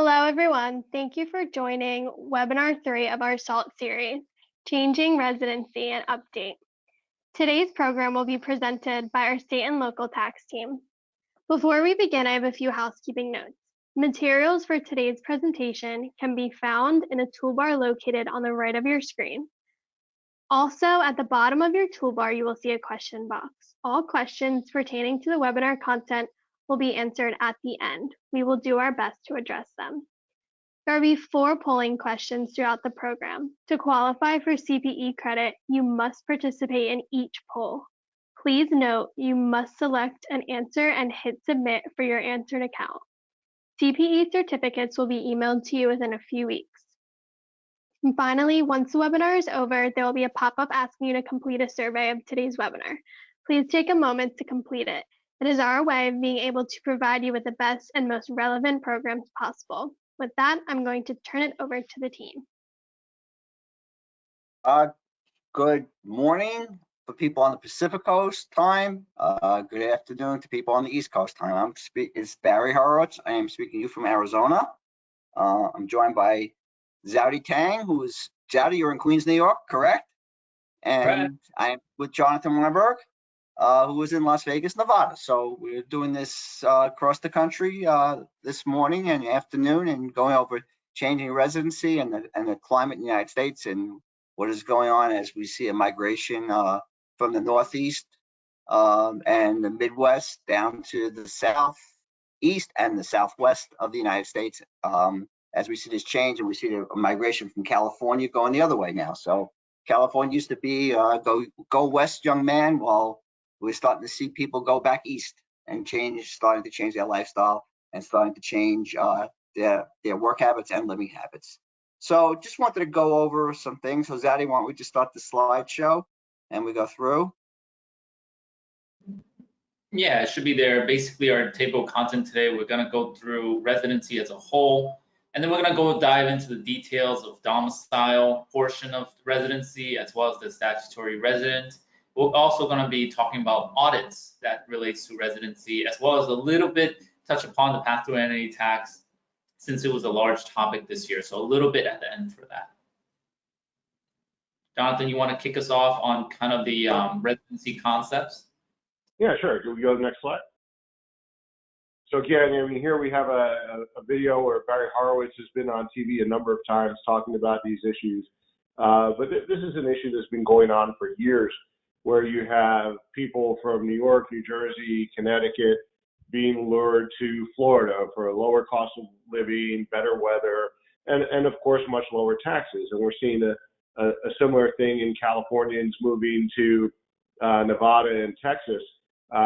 Hello, everyone. Thank you for joining webinar 3 of our SALT series, Changing Residency and Update. Today's program will be presented by our state and local tax team. Before we begin, I have a few housekeeping notes. Materials for today's presentation can be found in a toolbar located on the right of your screen. Also, at the bottom of your toolbar, you will see a question box. All questions pertaining to the webinar content will be answered at the end. We will do our best to address them. There will be 4 polling questions throughout the program. To qualify for CPE credit, you must participate in each poll. Please note you must select an answer and hit submit for your answered account. CPE certificates will be emailed to you within a few weeks. And finally, once the webinar is over, there will be a pop-up asking you to complete a survey of today's webinar. Please take a moment to complete it. It is our way of being able to provide you with the best and most relevant programs possible. With that, I'm going to turn it over to the team. Good morning for people on the Pacific Coast time. Good afternoon to people on the East Coast time. It's Barry Horowitz. I am speaking to you from Arizona. I'm joined by Zowdy Tang, Zowdy, you're in Queens, New York, correct? And correct. I'm with Jonathan Weinberg, who is in Las Vegas, Nevada. So we're doing this across the country this morning and afternoon, and going over changing residency and the climate in the United States and what is going on as we see a migration from the Northeast and the Midwest down to the Southeast and the Southwest of the United States. As we see this change, and we see a migration from California going the other way now. So California used to be go west, young man. Well, we're starting to see people go back east and starting to change their lifestyle and starting to change their work habits and living habits. So just wanted to go over some things. So Zowdy, why don't we just start the slideshow and we go through? Yeah, it should be there. Basically, our table of content today, we're going to go through residency as a whole, and then we're going to go dive into the details of domicile portion of residency as well as the statutory resident. We're also going to be talking about audits that relates to residency, as well as a little bit touch upon the path to entity tax, since it was a large topic this year. So a little bit at the end for that. Jonathan, you want to kick us off on kind of the residency concepts? Yeah, sure. Can we go to the next slide? So again, I mean, here we have a video where Barry Horowitz has been on TV a number of times talking about these issues. But this is an issue that's been going on for years, where you have people from New York, New Jersey, Connecticut being lured to Florida for a lower cost of living, better weather, and of course, much lower taxes. And we're seeing a similar thing in Californians moving to Nevada and Texas.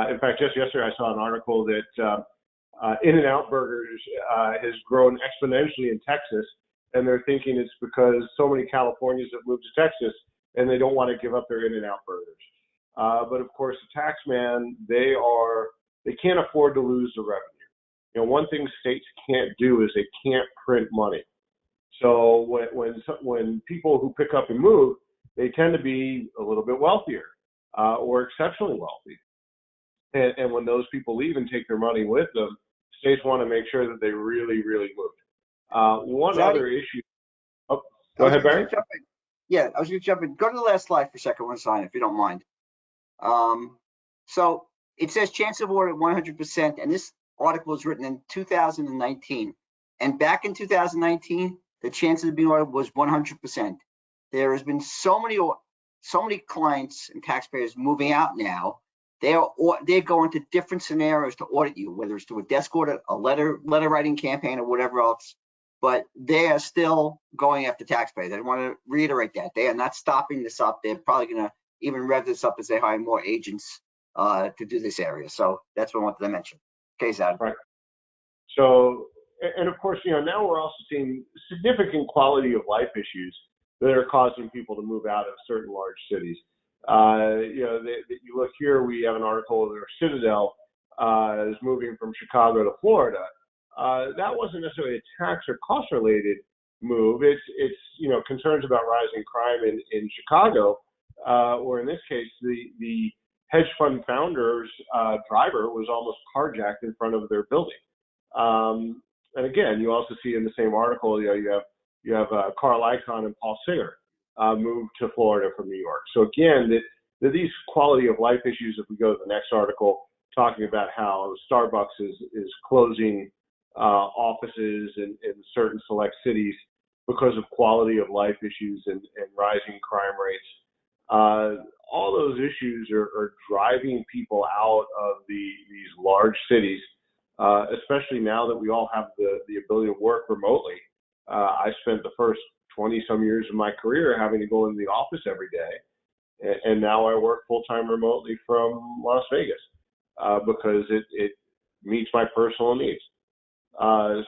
In fact, just yesterday I saw an article that In-N-Out Burgers has grown exponentially in Texas, and they're thinking it's because so many Californians have moved to Texas and they don't want to give up their In-N-Out Burgers. But of course, the tax man, they can't afford to lose the revenue. You know, one thing states can't do is they can't print money. So when people who pick up and move, they tend to be a little bit wealthier or exceptionally wealthy. And when those people leave and take their money with them, states want to make sure that they really, really moved. One other issue. Oh, go ahead, Barry. Yeah, I was going to jump in. Go to the last slide for a second, one sign, if you don't mind. So it says chance of award at 100%, and this article was written in 2019. And back in 2019, the chance of being awarded was 100%. There has been so many clients and taxpayers moving out now. They're going to different scenarios to audit you, whether it's to a desk audit, a letter writing campaign, or whatever else. But they are still going after taxpayers. I want to reiterate that they are not stopping this up. They're probably going to even rev this up as they hire more agents to do this area. So that's what I wanted to mention. Okay, Zad. Right. So, and of course, you know, now we're also seeing significant quality of life issues that are causing people to move out of certain large cities. You know, you look here, we have an article where Citadel is moving from Chicago to Florida. That wasn't necessarily a tax or cost related move. It's you know, concerns about rising crime in Chicago, or in this case, the hedge fund founder's driver was almost carjacked in front of their building. And again, you also see in the same article, you have Carl Icahn and Paul Singer moved to Florida from New York. So again, these quality of life issues, if we go to the next article, talking about how Starbucks is closing offices in certain select cities because of quality of life issues and rising crime rates. All those issues are driving people out of these large cities, especially now that we all have the ability to work remotely. I spent the first 20-some years of my career having to go into the office every day, and now I work full-time remotely from Las Vegas because it meets my personal needs.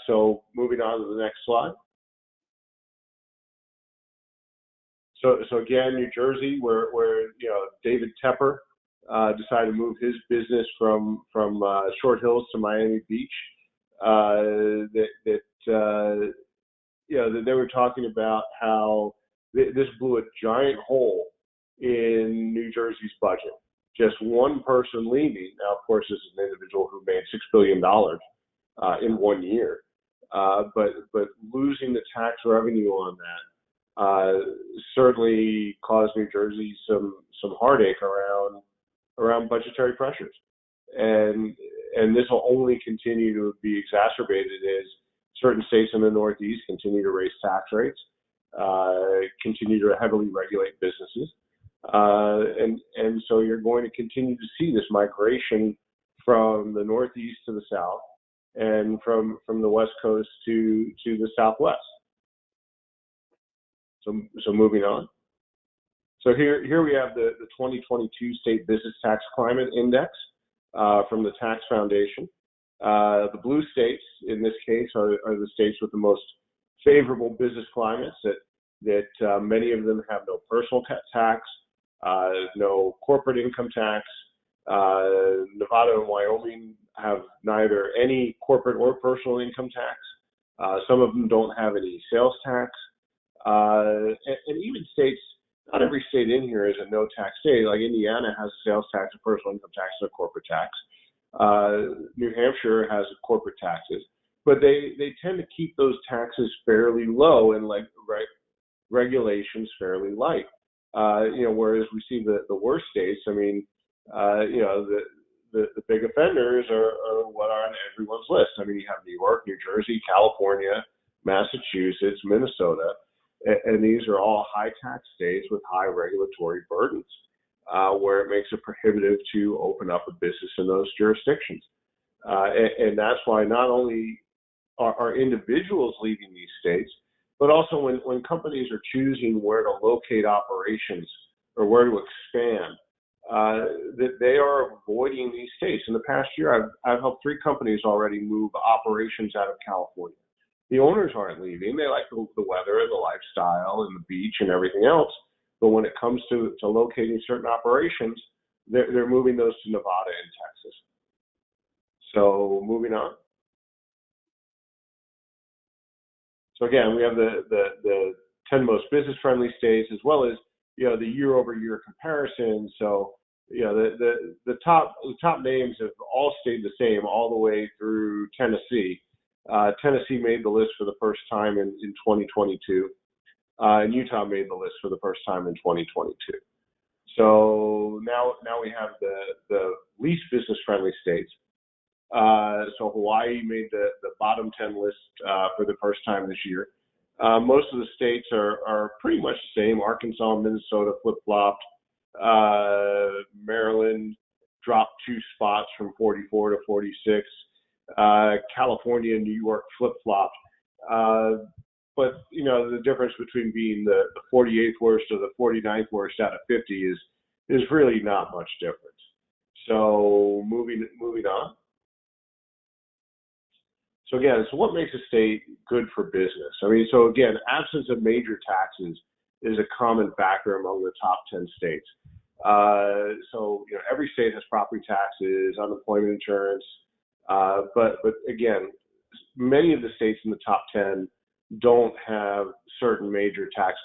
So moving on to the next slide. So again, New Jersey, where David Tepper decided to move his business from Short Hills to Miami Beach. They were talking about how this blew a giant hole in New Jersey's budget. Just one person leaving. Now, of course, this is an individual who made $6 billion in 1 year, but losing the tax revenue on that certainly caused New Jersey some heartache around budgetary pressures, and this will only continue to be exacerbated as certain states in the Northeast continue to raise tax rates, continue to heavily regulate businesses, and so you're going to continue to see this migration from the Northeast to the South, and from the West Coast to the Southwest. So moving on. So here we have the 2022 State Business Tax Climate Index from the Tax Foundation. The blue states, in this case, are the states with the most favorable business climates. That many of them have no personal tax, no corporate income tax. Nevada and Wyoming have neither any corporate or personal income tax. Some of them don't have any sales tax. And even states, not every state in here is a no tax state. Like Indiana has a sales tax, a personal income tax, and a corporate tax. New Hampshire has corporate taxes, but they tend to keep those taxes fairly low and regulations fairly light. Whereas we see the worst states. I mean, the big offenders are what are on everyone's list. I mean, you have New York, New Jersey, California, Massachusetts, Minnesota, and these are all high tax states with high regulatory burdens, where it makes it prohibitive to open up a business in those jurisdictions. And that's why not only are individuals leaving these states, but also when companies are choosing where to locate operations or where to expand, that they are avoiding these states. In the past year, I've helped 3 companies already move operations out of California. The owners aren't leaving. They like the weather and the lifestyle and the beach and everything else. But when it comes to locating certain operations, they're moving those to Nevada and Texas. So moving on. So again, we have the 10 most business-friendly states, as well as the year-over-year comparison. So the top names have all stayed the same all the way through Tennessee. Tennessee made the list for the first time in 2022, and Utah made the list for the first time in 2022. So now we have the least business-friendly states. So Hawaii made the bottom 10 list for the first time this year. Most of the states are pretty much the same. Arkansas and Minnesota flip-flopped. Maryland dropped 2 spots from 44 to 46. California and New York flip-flopped. But the difference between being the 48th worst or the 49th worst out of 50 is really not much difference. So moving on. So again, what makes a state good for business? I mean, so again, absence of major taxes is a common factor among the top 10 states. So every state has property taxes, unemployment insurance, but again, many of the states in the top 10 don't have certain major tax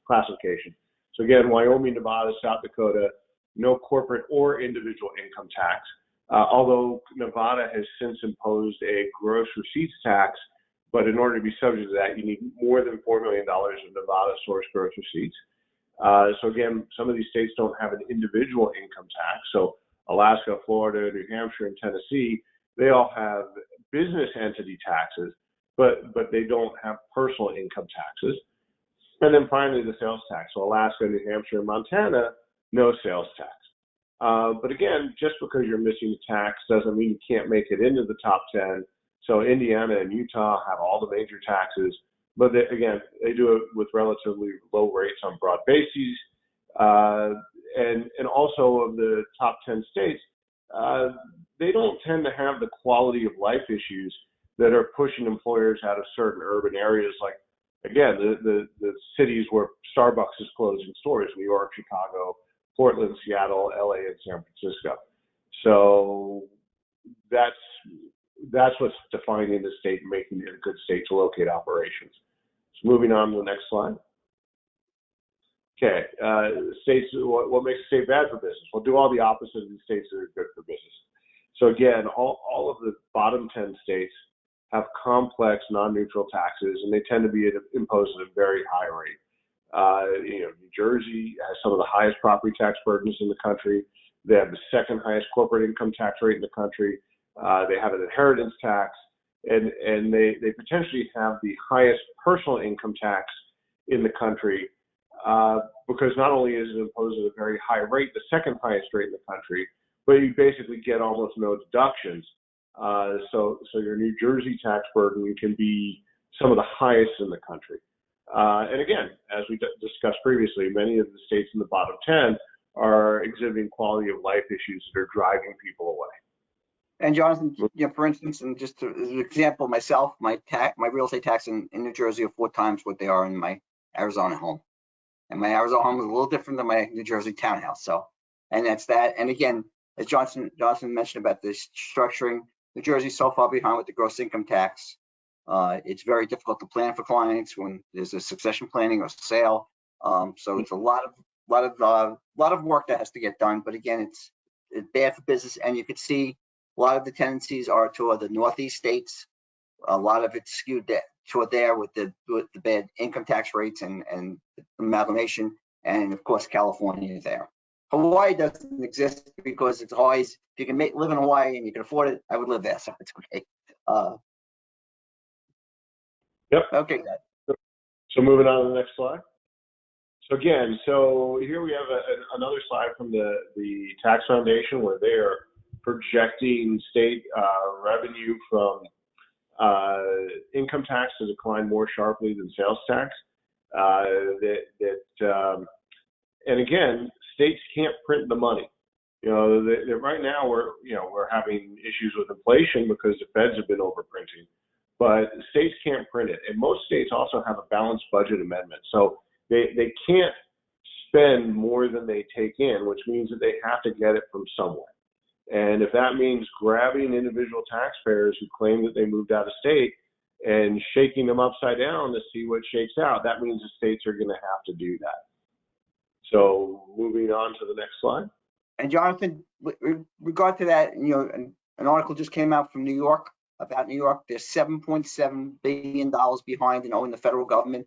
classification. So again, Wyoming, Nevada, South Dakota, no corporate or individual income tax. Although Nevada has since imposed a gross receipts tax, but in order to be subject to that, you need more than $4 million of Nevada source gross receipts. So again, some of these states don't have an individual income tax. So Alaska, Florida, New Hampshire, and Tennessee, they all have business entity taxes, but they don't have personal income taxes. And then finally, the sales tax. So Alaska, New Hampshire, and Montana, no sales tax. But again, just because you're missing a tax doesn't mean you can't make it into the top 10. So Indiana and Utah have all the major taxes, but again, they do it with relatively low rates on broad bases. And also of the top 10 states, they don't tend to have the quality of life issues that are pushing employers out of certain urban areas, like, again, the cities where Starbucks is closing stores: New York, Chicago, Portland, Seattle, LA, and San Francisco. So that's what's defining the state and making it a good state to locate operations. So moving on to the next slide. Okay, states, what makes a state bad for business? We'll do all the opposite of the states that are good for business. So again, all of the bottom 10 states have complex non-neutral taxes, and they tend to be imposed at a very high rate. New Jersey has some of the highest property tax burdens in the country. They have the second highest corporate income tax rate in the country. They have an inheritance tax, and they potentially have the highest personal income tax in the country, because not only is it imposed at a very high rate, the second highest rate in the country, but you basically get almost no deductions. So your New Jersey tax burden can be some of the highest in the country. And again, as we discussed previously, many of the states in the bottom 10 are exhibiting quality of life issues that are driving people away. And Jonathan, for instance, and just as an example, myself, my real estate tax in New Jersey are 4 times what they are in my Arizona home. And my Arizona home is a little different than my New Jersey townhouse. So, and that's that. And again, as Johnson mentioned about this structuring, New Jersey's so far behind with the gross income tax. It's very difficult to plan for clients when there's a succession planning or sale. So it's a lot of work that has to get done. But again, it's bad for business, and you can see a lot of the tendencies are toward the Northeast states. A lot of it's skewed toward there with the bad income tax rates and amalgamation, and of course California is there. Hawaii doesn't exist because it's always, if you can live in Hawaii and you can afford it, I would live there, so it's okay. Yep. Okay. So moving on to the next slide. So again, here we have another slide from the Tax Foundation, where they are projecting state revenue from income tax to decline more sharply than sales tax. And again, states can't print the money. Right now we're having issues with inflation because the feds have been overprinting, but states can't print it. And most states also have a balanced budget amendment, so they can't spend more than they take in, which means that they have to get it from somewhere. And if that means grabbing individual taxpayers who claim that they moved out of state and shaking them upside down to see what shakes out, that means the states are going to have to do that. So moving on to the next slide. And Jonathan, with regard to that, an article just came out from New York about New York. They're $7.7 billion behind in owing the federal government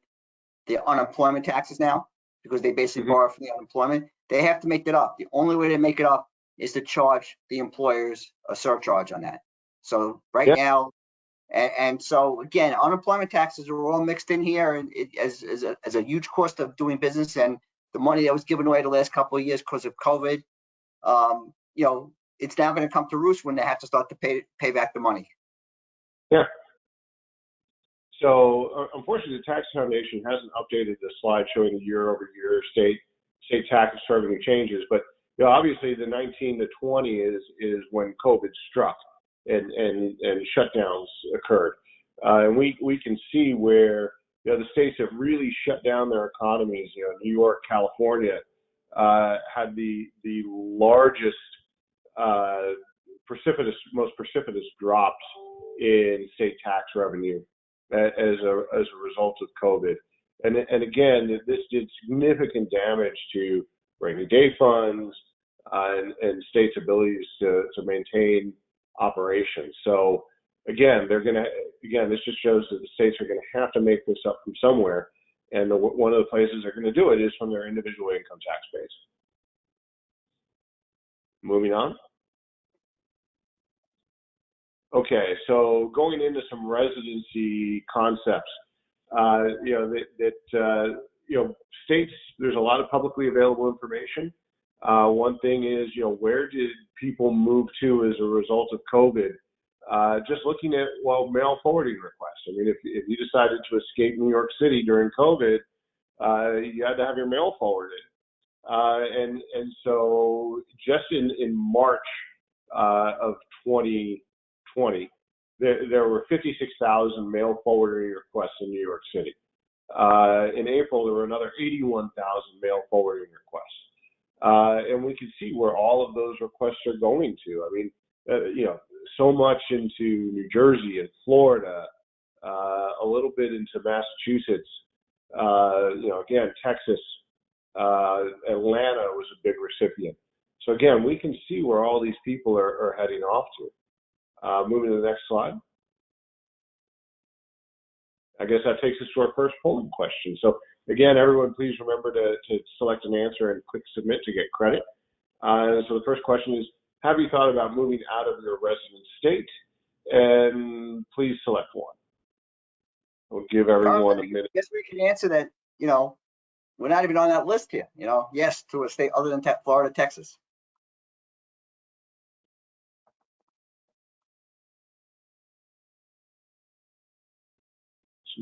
their unemployment taxes now, because they basically borrow from the unemployment. They have to make that up. The only way to make it up is to charge the employers a surcharge on that. So now, and so again, unemployment taxes are all mixed in here, and as a huge cost of doing business, and the money that was given away the last couple of years because of COVID, it's now going to come to roost when they have to start to pay back the money. Yeah. So unfortunately, the Tax Foundation hasn't updated the slide showing the year-over-year state tax revenue changes, but obviously the 19 to 20 is when COVID struck and shutdowns occurred, and we can see where the states have really shut down their economies. New York, California had the largest most precipitous drops in state tax revenue as a result of COVID. And again, this did significant damage to rainy day funds, and states' abilities to maintain operations. So again, this just shows that the states are going to have to make this up from somewhere, and one of the places they're going to do it is from their individual income tax base. Moving on. Okay, so going into some residency concepts, states, there's a lot of publicly available information. One thing is, where did people move to as a result of COVID? Just looking at, mail forwarding requests. I mean, if you decided to escape New York City during COVID, you had to have your mail forwarded. And so just in March of 2020, there were 56,000 mail forwarding requests in New York City. In April, there were another 81,000 mail forwarding requests. And we can see where all of those requests are going to. I mean, so much into New Jersey and Florida, a little bit into Massachusetts, again, Texas, Atlanta was a big recipient. So again, we can see where all these people are heading off to. Moving to the next slide. I guess that takes us to our first polling question. So again, everyone, please remember to select an answer and click submit to get credit. So the first question is, have you thought about moving out of your resident state? And please select one. We'll give everyone a minute. I guess we can answer that, we're not even on that list here, yes to a state other than Florida, Texas.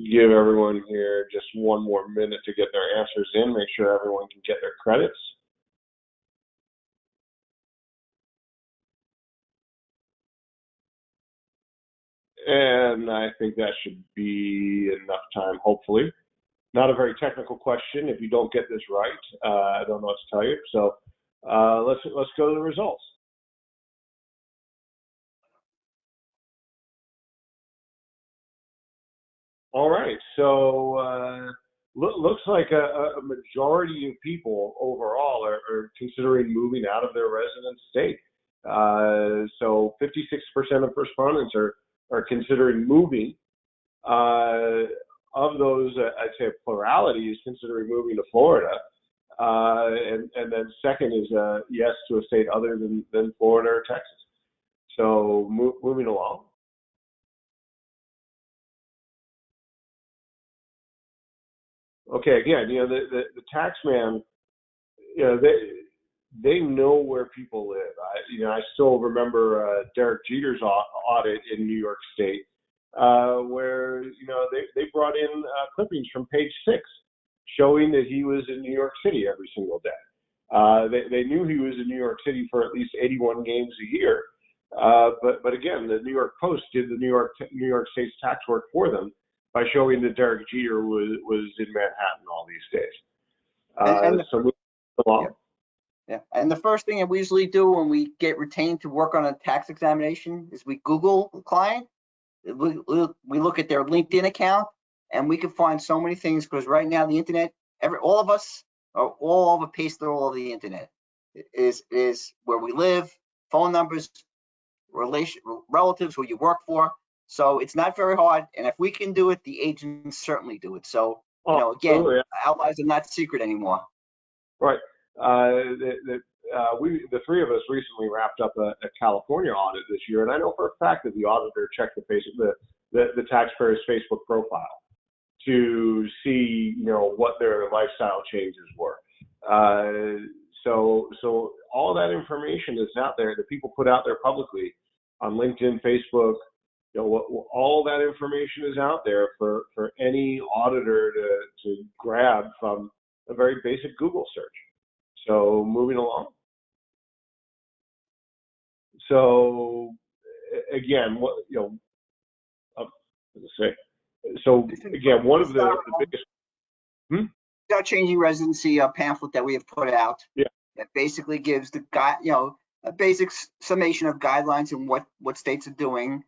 Give everyone here just one more minute to get their answers in, make sure everyone can get their credits. And I think that should be enough time, hopefully. Not a very technical question. If you don't get this right, I don't know what to tell you. So let's go to the results. All right, so looks like a majority of people overall are considering moving out of their resident state. So 56% of respondents are considering moving. Of those, I'd say a plurality is considering moving to Florida. And then second is yes to a state other than Florida or Texas. So moving along. Okay, again, the tax man, they know where people live. I still remember Derek Jeter's audit in New York State, where they brought in clippings from Page 6, showing that he was in New York City every single day. They knew he was in New York City for at least 81 games a year. But again, the New York Post did the New York State's tax work for them by showing that Derek Jeter was in Manhattan all these days. So moving along. Yeah, and the first thing that we usually do when we get retained to work on a tax examination is we Google the client. We look at their LinkedIn account, and we can find so many things because right now the internet, all of us are all over pasted all over the internet. It is where we live, phone numbers, relatives who you work for. So it's not very hard, and if we can do it, the agents certainly do it. So again, our lives are not secret anymore. Right. The three of us recently wrapped up a California audit this year, and I know for a fact that the auditor checked the taxpayer's Facebook profile to see what their lifestyle changes were. So all that information is out there that people put out there publicly on LinkedIn, Facebook. All that information is out there for any auditor to grab from a very basic Google search. So moving along. So again, so again, one of the biggest. Our changing residency pamphlet that we have put out. Yeah. That basically gives the a basic summation of guidelines and what states are doing.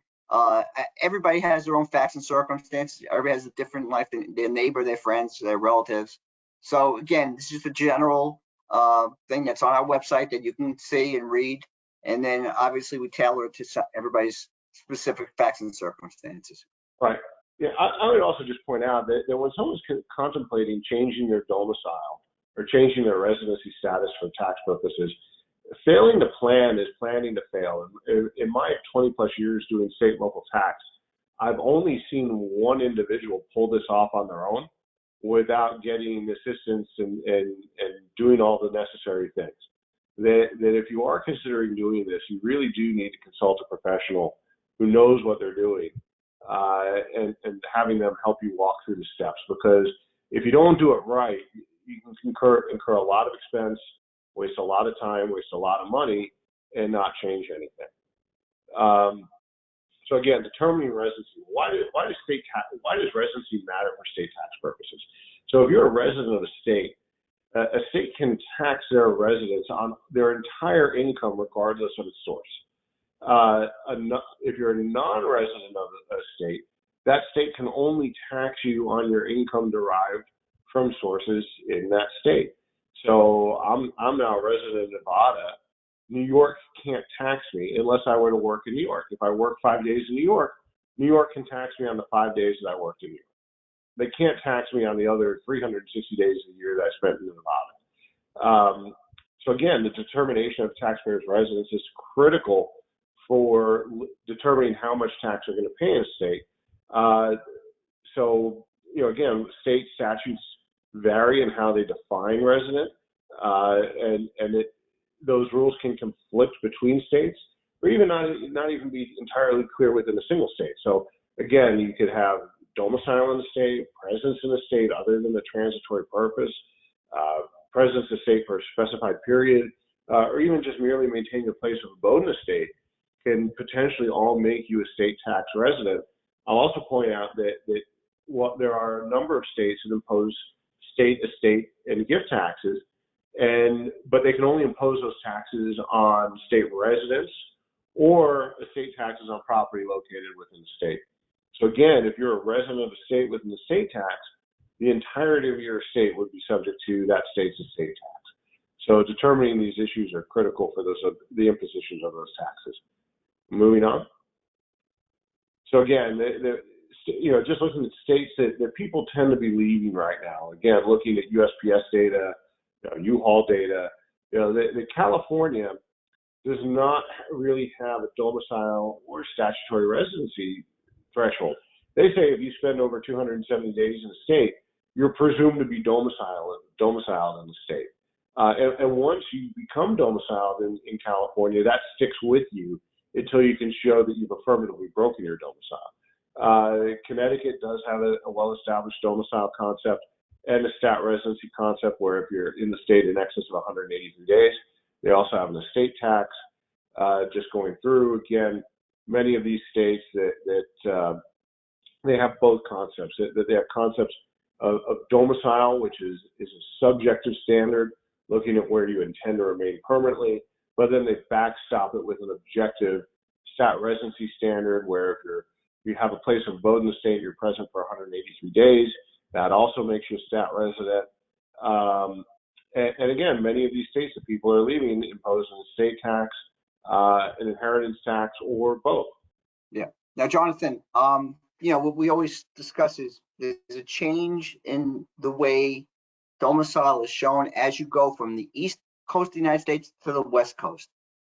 Everybody has their own facts and circumstances. Everybody has a different life than their neighbor, their friends, their relatives. So again, this is just a general thing that's on our website that you can see and read. And then obviously we tailor it to everybody's specific facts and circumstances. Right. Yeah, I would also just point out that when someone's contemplating changing their domicile or changing their residency status for tax purposes, failing to plan is planning to fail. In my 20 plus years doing state and local tax, I've only seen one individual pull this off on their own without getting assistance and doing all the necessary things. That if you are considering doing this, you really do need to consult a professional who knows what they're doing, and having them help you walk through the steps. Because if you don't do it right, you can incur a lot of expense, waste a lot of time, waste a lot of money, and not change anything. So again, determining residency. Why does residency matter for state tax purposes? So if you're a resident of a state can tax their residents on their entire income regardless of its source. If you're a non-resident of a state, that state can only tax you on your income derived from sources in that state. So I'm now a resident of Nevada. New York can't tax me unless I were to work in New York. If I work 5 days in New York can tax me on the 5 days that I worked in New York. They can't tax me on the other 360 days of the year that I spent in Nevada. So again, the determination of taxpayers' residence is critical for determining how much tax they're going to pay in a state. So, again, state statutes vary in how they define resident, those rules can conflict between states, or even not even be entirely clear within a single state. So again, you could have domicile in the state, presence in the state other than the transitory purpose, presence in the state for a specified period, or even just merely maintaining a place of abode in the state can potentially all make you a state tax resident. I'll also point out that there are a number of states that impose state, estate, and gift taxes, but they can only impose those taxes on state residents or estate taxes on property located within the state. So again, if you're a resident of a state within the state tax, the entirety of your estate would be subject to that state's estate tax. So determining these issues are critical for the impositions of those taxes. Moving on. So again, just looking at states that people tend to be leaving right now. Again, looking at USPS data, U-Haul data, the California does not really have a domicile or statutory residency threshold. They say if you spend over 270 days in the state, you're presumed to be domiciled in the state. And once you become domiciled in California, that sticks with you until you can show that you've affirmatively broken your domicile. Connecticut does have a well-established domicile concept and a stat residency concept where if you're in the state in excess of 183 days, they also have an estate tax. Just going through, again, many of these states that they have both concepts, that they have concepts of domicile, which is a subjective standard, looking at where you intend to remain permanently, but then they backstop it with an objective stat residency standard where if you have a place of abode in the state, you're present for 183 days, that also makes you a stat resident. And again, many of these states that people are leaving impose an estate tax, an inheritance tax, or both. Yeah. Now, Jonathan, what we always discuss is there's a change in the way domicile is shown as you go from the East Coast of the United States to the West Coast.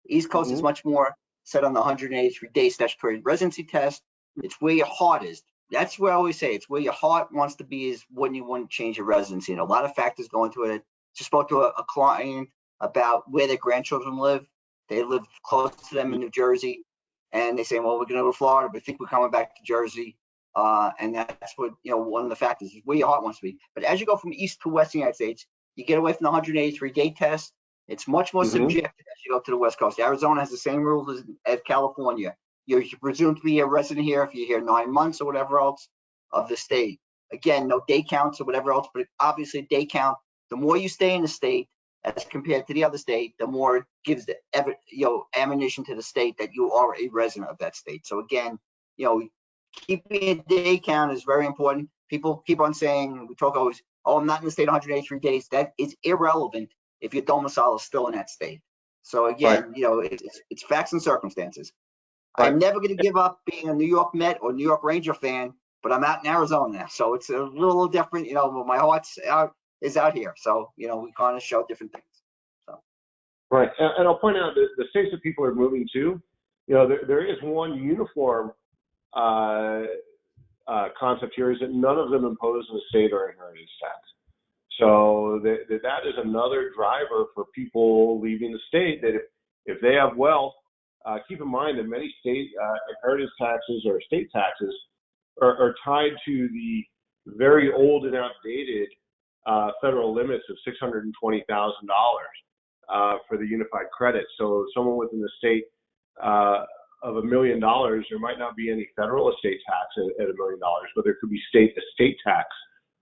The East Coast is much more set on the 183-day statutory residency test. It's where your heart is. That's where I always say it's where your heart wants to be is when you want to change your residency. And a lot of factors go into it. Just spoke to a client about where their grandchildren live. They live close to them in New Jersey. And they say, well, we're going to go to Florida, but I think we're coming back to Jersey. And that's what, one of the factors is where your heart wants to be. But as you go from east to west of the United States, you get away from the 183-day test. It's much more subjective as you go to the West Coast. Arizona has the same rules as California. You're presumed to be a resident here if you're here 9 months or whatever else of the state. Again, no day counts or whatever else, but obviously a day count. The more you stay in the state as compared to the other state, the more it gives the ammunition to the state that you are a resident of that state. So again, keeping a day count is very important. People keep on saying, we talk always, oh, I'm not in the state 183 days. That is irrelevant if your domicile is still in that state. So again, you know, it's facts and circumstances. Right. I'm never going to give up being a New York Met or New York Ranger fan, but I'm out in Arizona, so it's a little different. You know, my heart's is out here, so you know we kind of show different things. So. Right, and I'll point out that the states that people are moving to, you know, there is one uniform concept here, is that none of them impose an estate or inheritance tax. So that is another driver for people leaving the state, that if they have wealth, keep in mind that many state inheritance taxes or estate taxes are tied to the very old and outdated federal limits of $620,000 for the unified credit. So someone within the state of $1 million, there might not be any federal estate tax at $1 million, but there could be state estate tax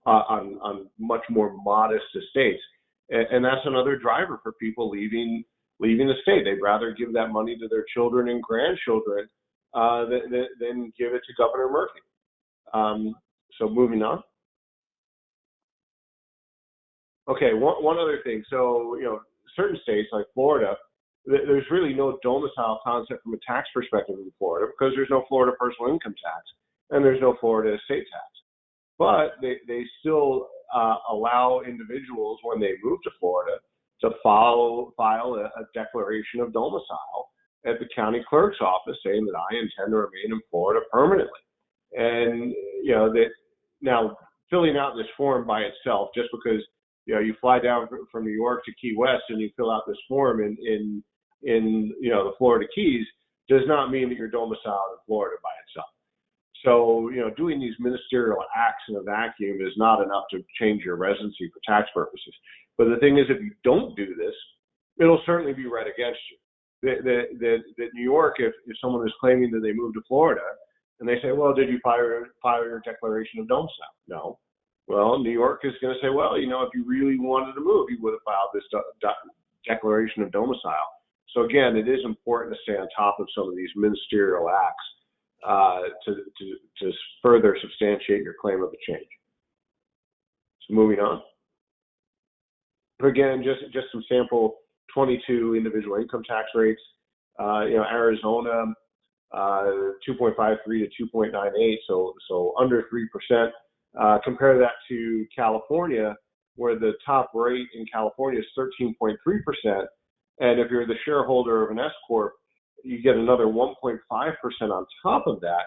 on much more modest estates. And that's another driver for people leaving the state. They'd rather give that money to their children and grandchildren than give it to Governor Murphy. So moving on. Okay, one other thing. So, you know, certain states like Florida, there's really no domicile concept from a tax perspective in Florida, because there's no Florida personal income tax and there's no Florida estate tax. But they still allow individuals, when they move to Florida, to file a declaration of domicile at the county clerk's office, saying that I intend to remain in Florida permanently. And you know that now filling out this form by itself, just because you know you fly down from New York to Key West and you fill out this form in you know the Florida Keys, does not mean that you're domiciled in Florida by itself. So, you know, doing these ministerial acts in a vacuum is not enough to change your residency for tax purposes. But the thing is, if you don't do this, it'll certainly be read against you. That New York, if someone is claiming that they moved to Florida, and they say, well, did you file your declaration of domicile? No. Well, New York is going to say, well, you know, if you really wanted to move, you would have filed this declaration of domicile. So again, it is important to stay on top of some of these ministerial acts to further substantiate your claim of a change. So moving on. Again, just some sample 22 individual income tax rates. You know, Arizona, 2.53 to 2.98, so under 3%. Compare that to California, where the top rate in California is 13.3%, and if you're the shareholder of an S corp, you get another 1.5% on top of that.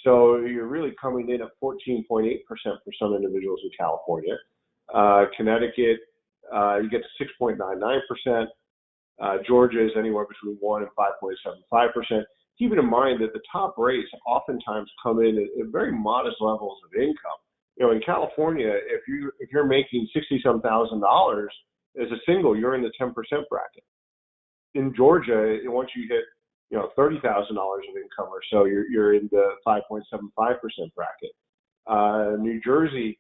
So you're really coming in at 14.8% for some individuals in California. Connecticut, you get to 6.99%. Georgia is anywhere between 1 and 5.75%. Keeping in mind that the top rates oftentimes come in at very modest levels of income. You know, in California, if you're making $60-some thousand as a single, you're in the 10% bracket. In Georgia, once you hit $30,000 of income or so, you're in the 5.75% bracket. New Jersey,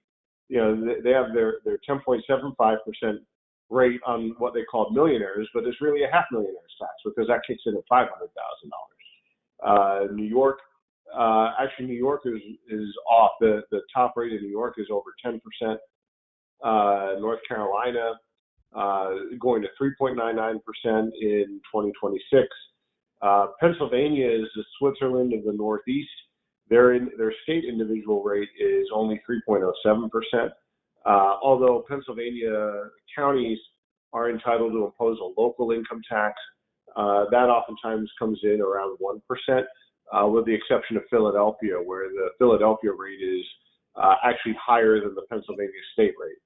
you know, they have their 10.75% rate on what they call millionaires, but it's really a half millionaire's tax because that kicks in at $500,000. New York, actually New York is off. The top rate in New York is over 10%. North Carolina going to 3.99% in 2026. Pennsylvania is the Switzerland of the Northeast. Their state individual rate is only 3.07%. Although Pennsylvania counties are entitled to impose a local income tax, that oftentimes comes in around 1%, with the exception of Philadelphia, where the Philadelphia rate is actually higher than the Pennsylvania state rate.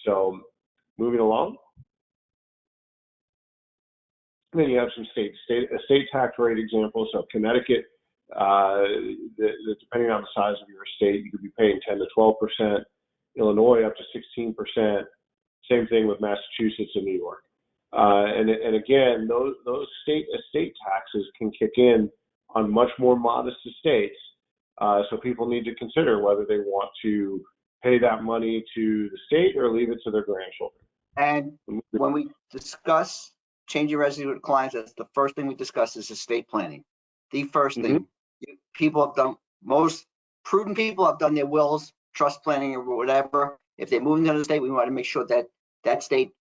So moving along. And then you have some estate tax rate examples. So Connecticut, depending on the size of your estate, you could be paying 10 to 12%. Illinois up to 16%. Same thing with Massachusetts and New York. And again, those state estate taxes can kick in on much more modest estates. So people need to consider whether they want to pay that money to the state or leave it to their grandchildren. And when we discuss changing residency with clients, that's the first thing we discuss is estate planning. The first thing. People have done, most prudent people have done their wills, trust planning or whatever. If they move into the state, we want to make sure that that state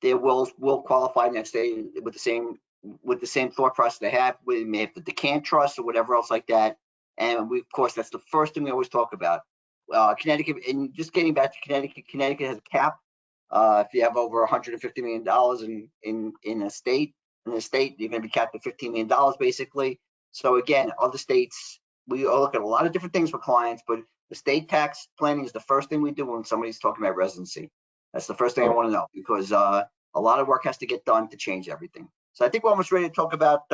their wills will qualify in that state with the same thought process they have. We may have the decant trust or whatever else like that. And of course, that's the first thing we always talk about. Connecticut, and just getting back to Connecticut has a cap. If you have over $150 million in a state, you're going to be capped at $15 million basically. So again, other states, we look at a lot of different things for clients, but the state tax planning is the first thing we do when somebody's talking about residency. That's the first thing I want to know, because a lot of work has to get done to change everything. So I think we're almost ready to talk about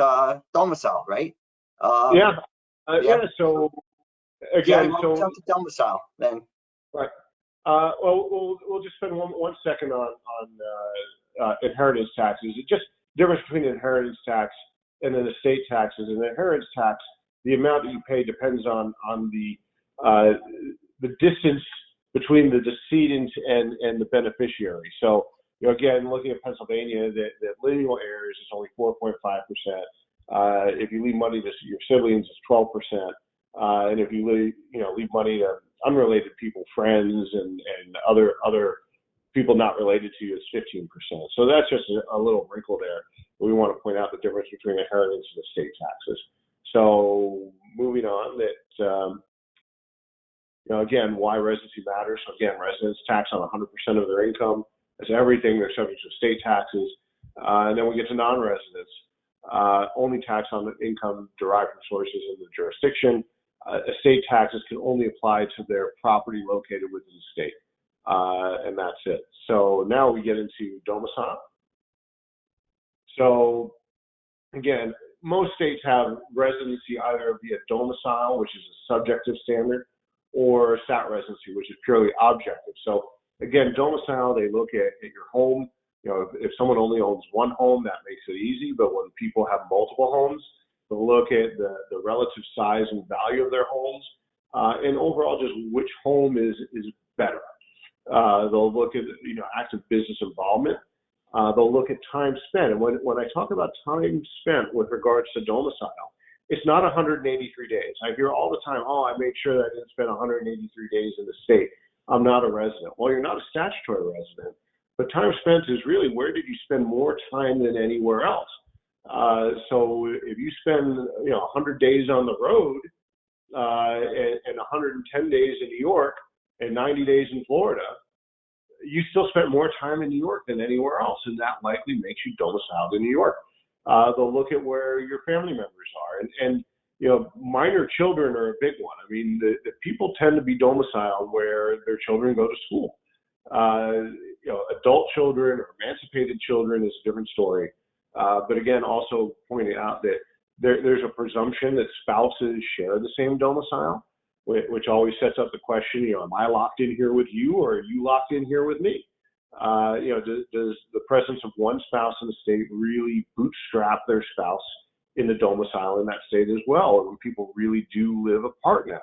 domicile, right? Yeah. So again, so jump to domicile then. Right. Well, we'll just spend one second on inheritance taxes. It's just the difference between inheritance tax and then estate taxes. And inheritance tax, the amount that you pay depends on the distance between the decedent and the beneficiary. So, again, looking at Pennsylvania, that lineal heirs is only 4.5%. If you leave money to your siblings, it's 12%. And if you leave money to unrelated people, friends, and other people not related to you, it's 15%. So that's just a little wrinkle there. We want to point out the difference between inheritance and estate taxes. So moving on, again, why residency matters. So again, residents tax on 100% of their income. That's everything. They're subject to state taxes. And then we get to non-residents. Only tax on the income derived from sources in the jurisdiction. Estate taxes can only apply to their property located within the state. And that's it. So now we get into domicile. So again, most states have residency either via domicile, which is a subjective standard, or stat residency, which is purely objective. So again, domicile, they look at your home. If someone only owns one home, that makes it easy. But when people have multiple homes, they'll look at the relative size and value of their homes, and overall just which home is better. They'll look at active business involvement. They'll look at time spent. And when I talk about time spent with regards to domicile, it's not 183 days. I hear all the time, I made sure that I didn't spend 183 days in the state. I'm not a resident. Well, you're not a statutory resident, but time spent is really where did you spend more time than anywhere else. So if you spend 100 days on the road and 110 days in New York and 90 days in Florida, you still spent more time in New York than anywhere else, and that likely makes you domiciled in New York. They'll look at where your family members are, and minor children are a big one. I mean, the people tend to be domiciled where their children go to school. Adult children or emancipated children is a different story. But again, also pointing out that there's a presumption that spouses share the same domicile, which always sets up the question, am I locked in here with you, or are you locked in here with me? Does the presence of one spouse in the state really bootstrap their spouse in the domicile in that state as well, when people really do live apart now?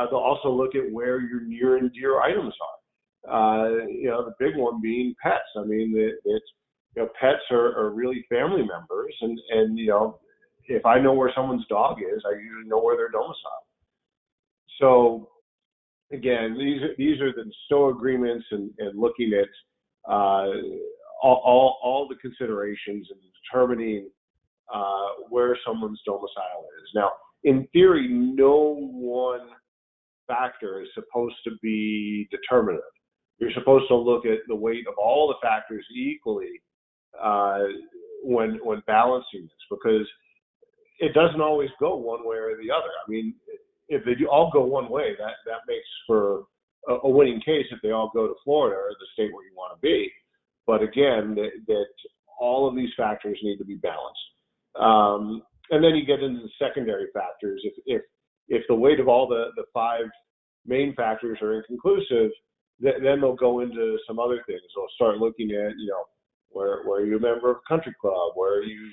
They'll also look at where your near and dear items are. The big one being pets. I mean, pets are really family members, and if I know where someone's dog is, I usually know where they're domiciled. So again, these are the STOA agreements and looking at all the considerations and determining where someone's domicile is. Now, in theory, no one factor is supposed to be determinative. You're supposed to look at the weight of all the factors equally when balancing this, because it doesn't always go one way or the other. I mean, if they do all go one way, that makes for a winning case if they all go to Florida or the state where you want to be. But again, that all of these factors need to be balanced. And then you get into the secondary factors. If the weight of all the five main factors are inconclusive, then they'll go into some other things. They'll start looking at, where are you a member of a country club? Where are you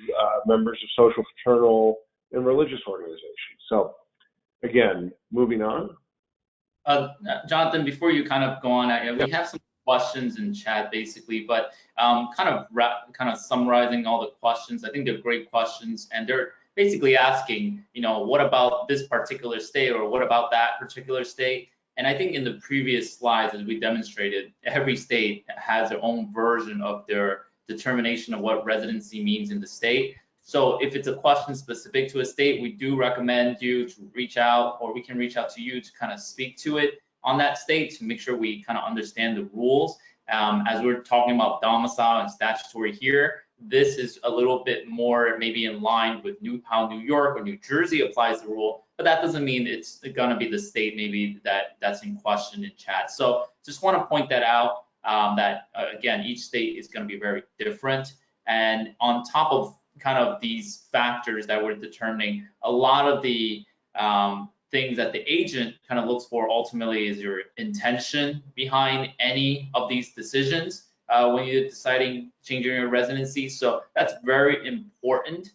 members of social, fraternal, and religious organizations? So again, moving on. Jonathan, before you kind of go on, we have some questions in chat basically, but kind of summarizing all the questions. I think they're great questions, and they're basically asking, what about this particular state, or what about that particular state? And I think in the previous slides, as we demonstrated, every state has their own version of their determination of what residency means in the state. So if it's a question specific to a state, we do recommend you to reach out, or we can reach out to you to kind of speak to it on that state to make sure we kind of understand the rules. As we're talking about domicile and statutory here, this is a little bit more maybe in line with how New York or New Jersey applies the rule, but that doesn't mean it's gonna be the state maybe that's in question in chat. So just wanna point that out, that again, each state is gonna be very different. And on top of kind of these factors that we're determining, a lot of the things that the agent kind of looks for ultimately is your intention behind any of these decisions when you're deciding changing your residency. So that's very important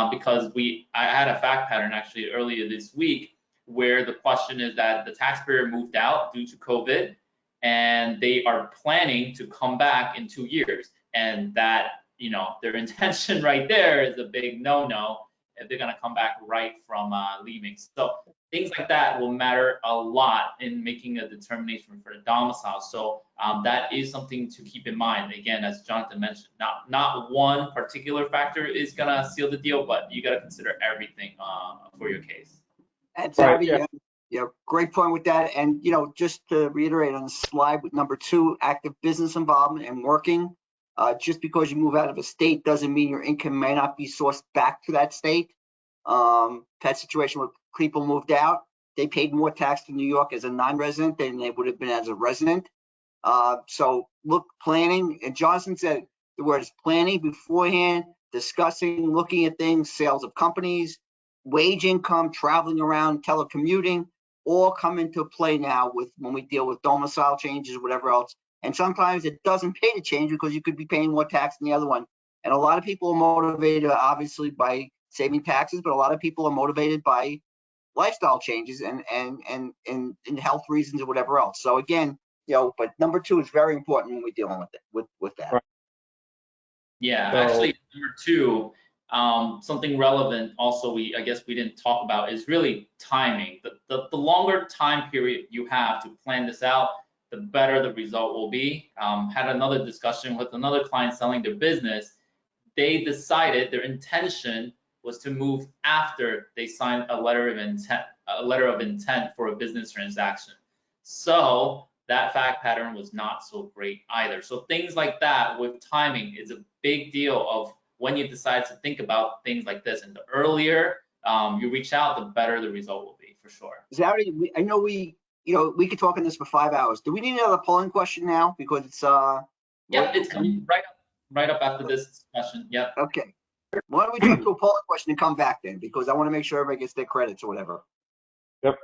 because I had a fact pattern actually earlier this week where the question is that the taxpayer moved out due to COVID and they are planning to come back in 2 years, and that, you know, their intention right there is a big no-no if they're gonna come back right from leaving. So things like that will matter a lot in making a determination for the domicile. So that is something to keep in mind. Again, as Jonathan mentioned, not one particular factor is gonna seal the deal, but you gotta consider everything for your case. And Savvy, yeah, great point with that. And, you know, just to reiterate on the slide with number 2, active business involvement and working. Just because you move out of a state doesn't mean your income may not be sourced back to that state. That situation where people moved out, they paid more tax to New York as a non-resident than they would have been as a resident. So look, planning, and Johnson said the word is planning beforehand, discussing, looking at things, sales of companies, wage income, traveling around, telecommuting, all come into play now when we deal with domicile changes or whatever else. And sometimes it doesn't pay to change because you could be paying more tax than the other one. And a lot of people are motivated, obviously, by saving taxes, but a lot of people are motivated by lifestyle changes and health reasons or whatever else. So again, you know, but number 2 is very important when we're dealing with it, with that. Right. Yeah, So, actually, number 2, something relevant also I guess we didn't talk about is really timing. The longer time period you have to plan this out, the better the result will be. Had another discussion with another client selling their business. They decided their intention was to move after they signed a letter of intent for a business transaction. So that fact pattern was not so great either. So things like that with timing is a big deal of when you decide to think about things like this. And the earlier you reach out, the better the result will be, for sure. Zari, I know we could talk on this for 5 hours. Do we need another polling question now? Because it's Yep, it's coming right up after this discussion. Yep. Okay. Why don't we jump to a polling question and come back then? Because I want to make sure everybody gets their credits or whatever. Yep.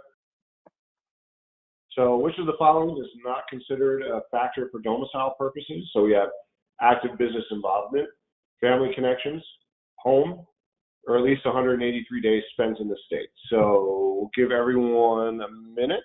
So which of the following is not considered a factor for domicile purposes? So we have active business involvement, family connections, home, or at least 183 days spent in the state. So we'll give everyone a minute.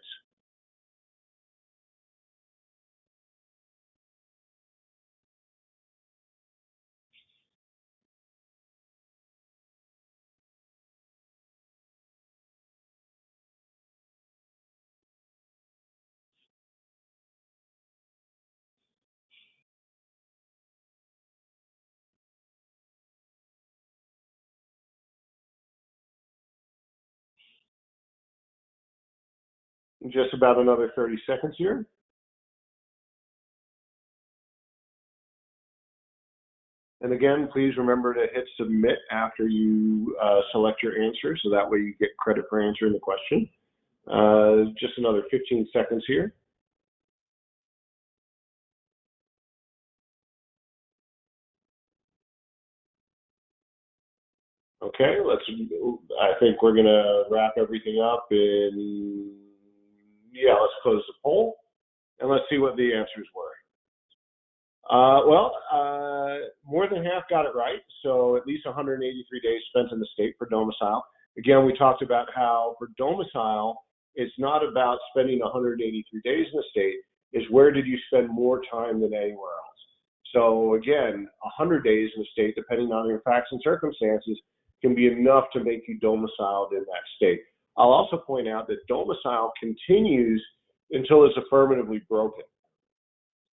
Just about another 30 seconds here. And again, please remember to hit submit after you select your answer, so that way you get credit for answering the question. Just another 15 seconds here. Okay, I think we're gonna wrap everything up in, let's close the poll and let's see what the answers were. More than half got it right. So at least 183 days spent in the state for domicile. Again, we talked about how for domicile, it's not about spending 183 days in the state, is where did you spend more time than anywhere else. So again, 100 days in the state, depending on your facts and circumstances, can be enough to make you domiciled in that state. I'll also point out that domicile continues until it's affirmatively broken.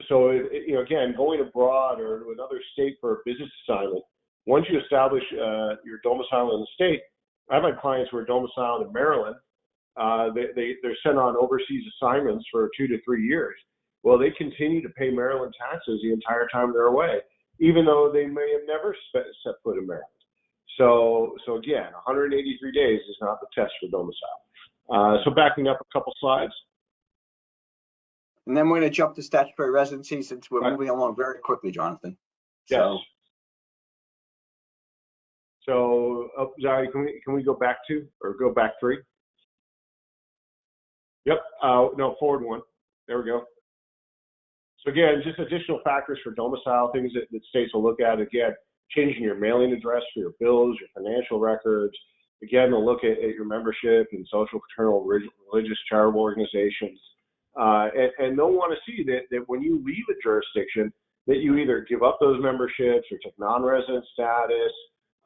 So, again, going abroad or to another state for a business assignment, once you establish your domicile in the state, I've had clients who are domiciled in Maryland. They're sent on overseas assignments for 2 to 3 years. Well, they continue to pay Maryland taxes the entire time they're away, even though they may have never set foot in Maryland. So again, 183 days is not the test for domicile. So backing up a couple slides. And then we're going to jump to statutory residency since we're moving along very quickly, Jonathan. Yes. So, Zari, can we go back 2 or go back 3? Yep. No, forward 1. There we go. So again, just additional factors for domicile, things that states will look at. Again, changing your mailing address for your bills, your financial records. Again, they'll look at your membership in social, fraternal, religious, charitable organizations. And they'll want to see that when you leave a jurisdiction, that you either give up those memberships or take non-resident status,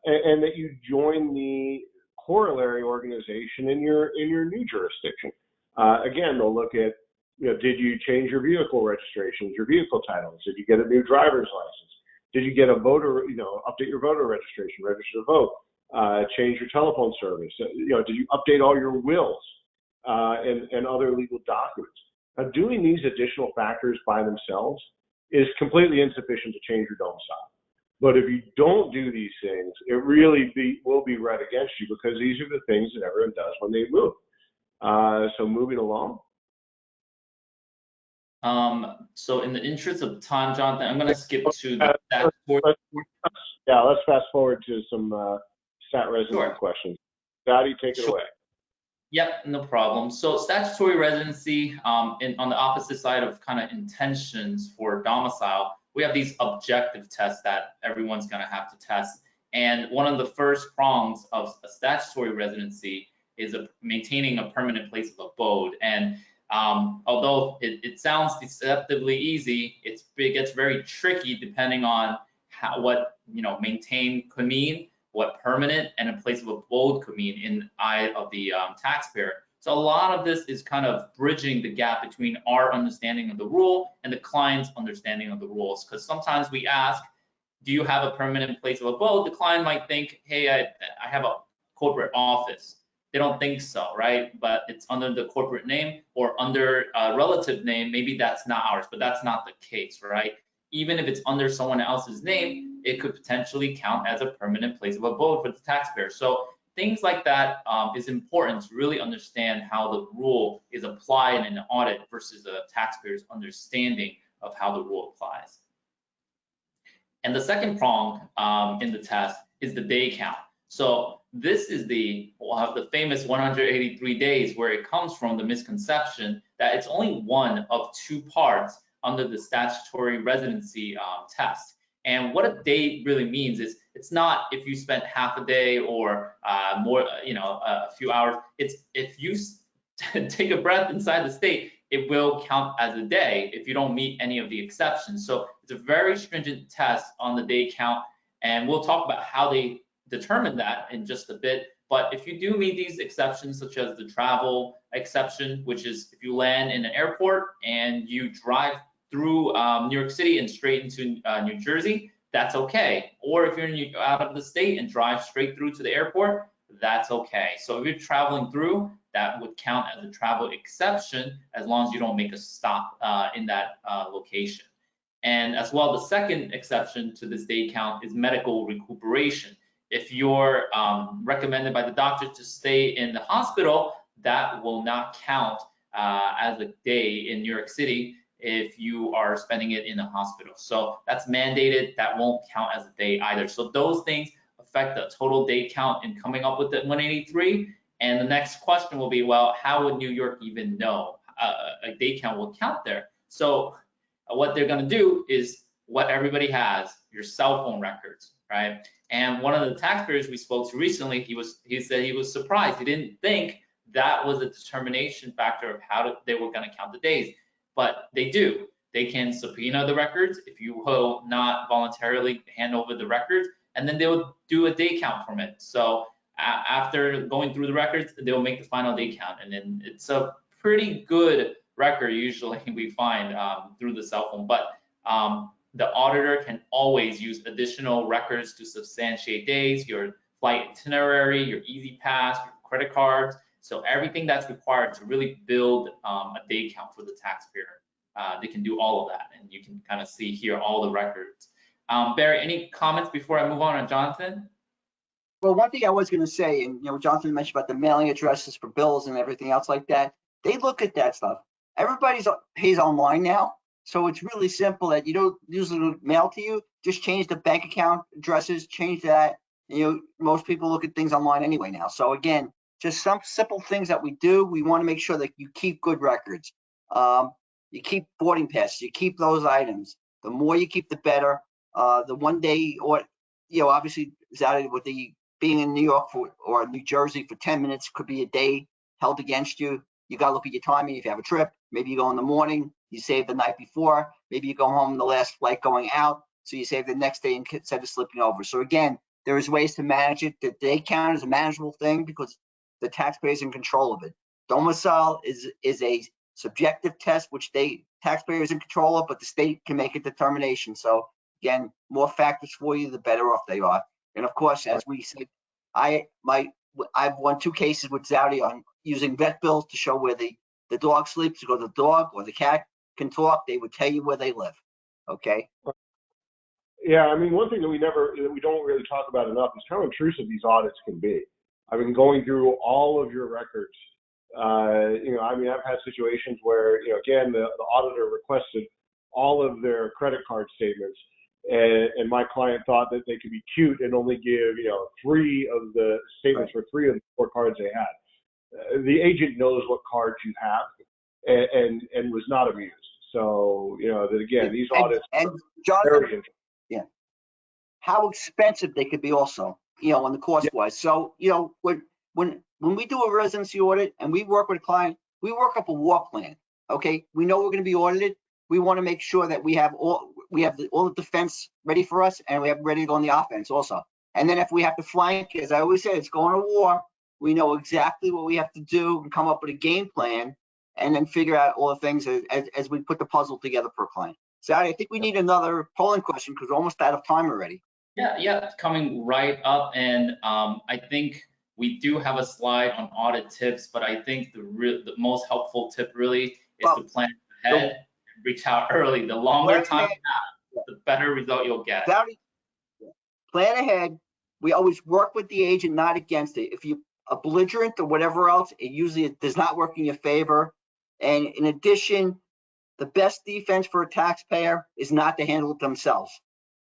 and that you join the corollary organization in your new jurisdiction. Again, they'll look at, did you change your vehicle registrations, your vehicle titles? Did you get a new driver's license? Did you get a voter, update your voter registration, register to vote, change your telephone service? Did you update all your wills and other legal documents? Now, doing these additional factors by themselves is completely insufficient to change your domicile. But if you don't do these things, it really will be read against you, because these are the things that everyone does when they move. So moving along. So in the interest of time, Jonathan, I'm going to skip to the statutory. Let's fast forward to some stat residency questions. Daddy, take it away. Yep, no problem. So statutory residency, on the opposite side of kind of intentions for domicile, we have these objective tests that everyone's going to have to test. And one of the first prongs of a statutory residency is maintaining a permanent place of abode. And although it sounds deceptively easy, it gets very tricky depending on what maintain could mean, what permanent and a place of abode could mean in the eye of the taxpayer. So a lot of this is kind of bridging the gap between our understanding of the rule and the client's understanding of the rules. Because sometimes we ask, do you have a permanent place of abode? The client might think, hey, I have a corporate office. They don't think so, right? But it's under the corporate name or under a relative name. Maybe that's not ours, but that's not the case, right? Even if it's under someone else's name, it could potentially count as a permanent place of abode for the taxpayer. So things like that is important to really understand how the rule is applied in an audit versus the taxpayer's understanding of how the rule applies. And the second prong in the test is the day count. So this is the famous 183 days, where it comes from the misconception that it's only one of 2 parts under the statutory residency test. And what a day really means is it's not if you spent half a day or more, a few hours. It's if you take a breath inside the state, it will count as a day if you don't meet any of the exceptions. So it's a very stringent test on the day count, and we'll talk about how they determine that in just a bit. But if you do meet these exceptions, such as the travel exception, which is if you land in an airport and you drive through New York City and straight into New Jersey, that's okay. Or if you're out of the state and drive straight through to the airport, that's okay. So if you're traveling through, that would count as a travel exception, as long as you don't make a stop in that location. And as well, the second exception to this day count is medical recuperation. If you're recommended by the doctor to stay in the hospital, that will not count as a day in New York City if you are spending it in a hospital. So that's mandated. That won't count as a day either. So those things affect the total day count in coming up with the 183. And the next question will be, well, how would New York even know a day count will count there? So what they're going to do is what everybody has, your cell phone records, right? And one of the taxpayers we spoke to recently, he said he was surprised. He didn't think that was a determination factor of how they were going to count the days, but they do. They can subpoena the records if you will not voluntarily hand over the records, and then they will do a day count from it. So after going through the records, they'll make the final day count, and then it's a pretty good record usually we find through the cell phone, but the auditor can always use additional records to substantiate days, your flight itinerary, your easy pass, your credit cards. So everything that's required to really build a day count for the taxpayer. They can do all of that, and you can kind of see here all the records. Barry, any comments before I move on Jonathan? Well, one thing I was going to say, and Jonathan mentioned about the mailing addresses for bills and everything else like that. They look at that stuff. Everybody's pays online now, so it's really simple that you don't usually mail to you. Just change the bank account addresses, change that. Most people look at things online anyway now. So again, just some simple things that we do. We want to make sure that you keep good records. You keep boarding passes. You keep those items. The more you keep, the better. The one day, or obviously, with the being in New York or New Jersey for 10 minutes could be a day held against you. You got to look at your timing. If you have a trip, maybe you go in the morning, you save the night before, maybe you go home the last flight going out, so you save the next day instead of slipping over. So again, there is ways to manage it. The day count is a manageable thing because the taxpayer is in control of it. Domicile is a subjective test, which taxpayer is in control of, but the state can make a determination. So again, more factors for you, the better off they are. And of course, as we said, I've won 2 cases with Saudi on using vet bills to show where the dog sleeps, because the dog or the cat can talk. They would tell you where they live. Okay. Yeah, I mean, one thing that we don't really talk about enough is how intrusive these audits can be. I've been going through all of your records. I've had situations where, again, the auditor requested all of their credit card statements, and my client thought that they could be cute and only give, 3 of the statements for 3 of the 4 cards they had. The agent knows what cards you have, and was not amused. So, that again, these audits and are Jonathan, very interesting. Yeah. How expensive they could be also, on the cost wise. So, when we do a residency audit and we work with a client, we work up a war plan. Okay. We know we're going to be audited. We want to make sure that we have all the defense ready for us, and we have ready to go on the offense also. And then if we have to flank, as I always say, it's going to war. We know exactly what we have to do and come up with a game plan, and then figure out all the things as we put the puzzle together per client. So I think we need another polling question because we're almost out of time already. Yeah, coming right up, and I think we do have a slide on audit tips, but I think the most helpful tip really is to plan ahead and reach out early. The longer time you have, the better result you'll get. Plan ahead. We always work with the agent, not against it. If you a belligerent or whatever else, it does not work in your favor. And in addition, the best defense for a taxpayer is not to handle it themselves,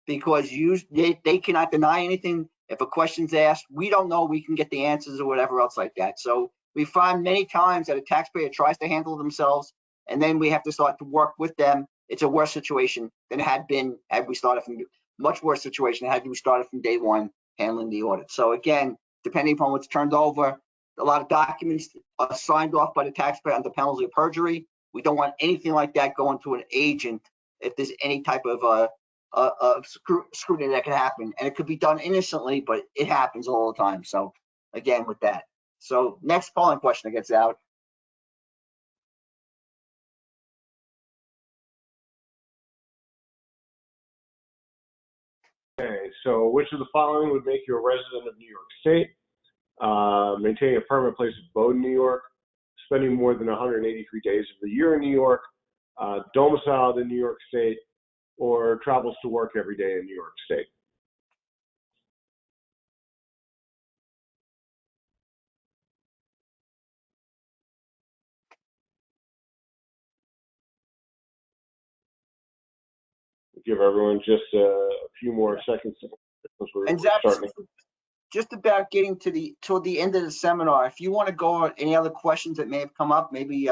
because they cannot deny anything. If a question's asked, we don't know, we can get the answers or whatever else like that. So we find many times that a taxpayer tries to handle themselves, and then we have to start to work with them. It's a worse situation than it had been had we started from much worse situation had we started from day one handling the audit. So again, depending upon what's turned over, a lot of documents are signed off by the taxpayer under penalty of perjury. We don't want anything like that going to an agent if there's any type of scrutiny that can happen. And it could be done innocently, but it happens all the time. So again, with that. So next polling question that gets out. Okay, so which of the following would make you a resident of New York State? Maintaining a permanent place of abode in New York, spending more than 183 days of the year in New York, domiciled in New York State, or travels to work every day in New York State. Give everyone just a few more seconds. And Zach, just about getting toward the end of the seminar, if you want to go on any other questions that may have come up, maybe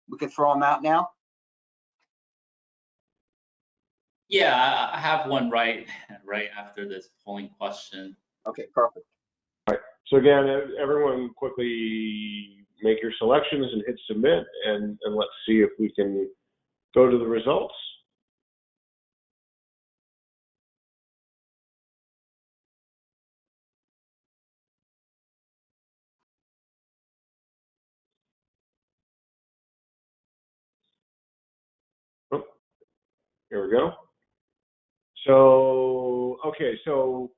we could throw them out now. Yeah, I have one right after this polling question. Okay, perfect. All right. So again, everyone quickly make your selections and hit submit, and let's see if we can go to the results. Here we go. So, okay, so,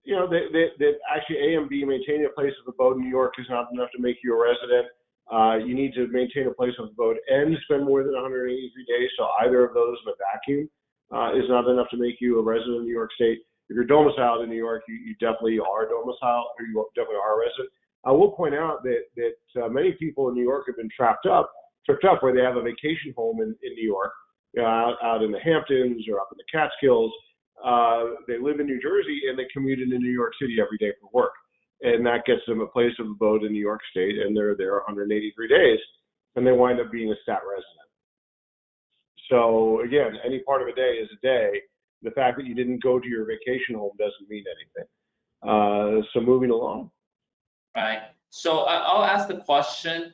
you know, that actually A and B, maintaining a place of abode in New York is not enough to make you a resident. You need to maintain a place of abode and spend more than 183 days. So either of those in a vacuum is not enough to make you a resident of New York State. If you're domiciled in New York, you definitely are domiciled, or you definitely are a resident. I will point out that many people in New York have been tripped up where they have a vacation home in New York, you know, out in the Hamptons or up in the Catskills. They live in New Jersey and they commute into New York City every day for work. And that gets them a place of abode in New York State, and they're there 183 days, and they wind up being a stat resident. So again, any part of a day is a day. The fact that you didn't go to your vacation home doesn't mean anything. So moving along. Right. So I'll ask the question